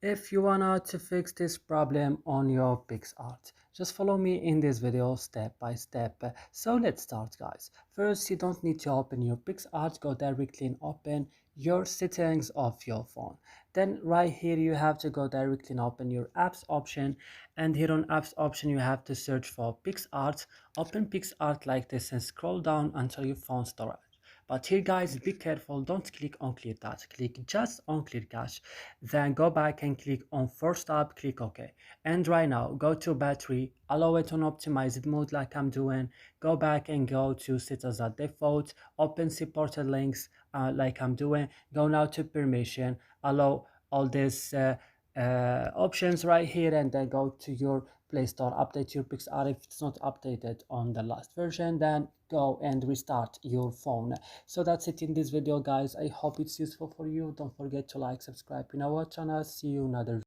If you wanna to fix this problem on your Piscart, just follow me in this video step by step. So let's start, guys. First, you don't need to open your Piscart. Go directly and open your settings of your phone. Then right here you have to go directly and open your apps option, and here on apps option you have to search for Piscart. Open Piscart like this and scroll down until you found storage. But here, guys, be careful, don't click on clear cache, click just on clear cache, then go back and click on first tab, click OK. And right now go to battery, allow it on optimized mode like I'm doing, go back and go to set as a default, open supported links like I'm doing, go now to permission, allow all these options right here, and then go to your Play Store, update your Pixar. If it's not updated on the last version, then go and restart your phone. So that's it in this video, guys. I hope it's useful for you. Don't forget to like, subscribe in our channel. See you in another